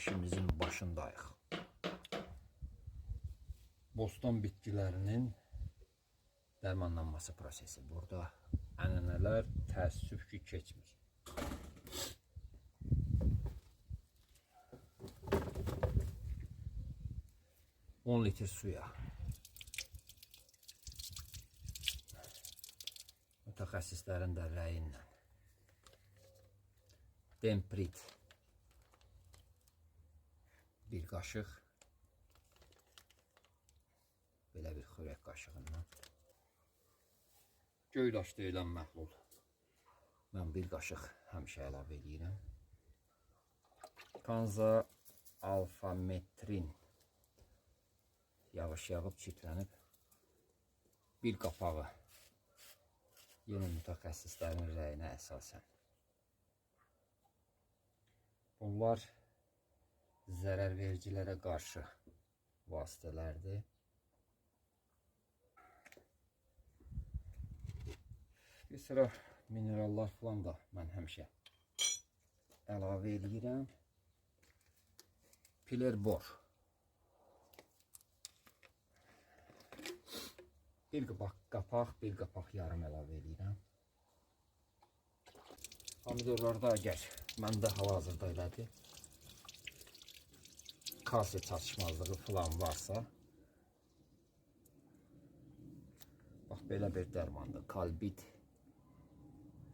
işimizin başındayıq. Bostan bitkilərinin dərmanlanması prosesi. Burada ənənələr təəssüf ki keçmir. On litr suya mütəxəssislərin də rəyi ilə Demprit bir qaşıq, belə bir xörək qaşığından, göydaş deyilən məhlul mən bir qaşıq həmişə əlavə edirəm. Kanza alfametrin yavaş yağıb çitlənib bir qapağı, yeni mütəxəssislərin rəyinə əsasən. Bunlar zərərvericilərə qarşı vasitələrdir. Bir sıra minerallar falan da mən həmişə əlavə edirəm. Pilerbor bir qapaq, bir qapaq yarım əlavə edirəm. Pomidorlarda əgər məndə hal-hazırda elədir, kalsium çatışmazlığı falan varsa, bax belə bir dərmandır. Kalbit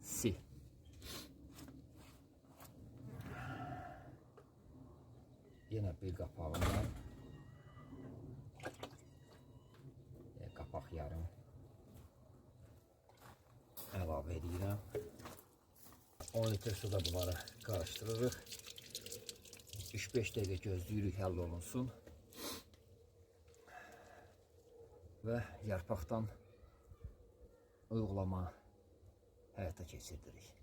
C. Yenə bir qapağından qapaq yarım əlavə edirəm. 10 litr suda bunları qarışdırırıq. 3-5 dəqiqə gözləyirik həll olunsun və yarpaqdan uygulama həyata keçirdirik.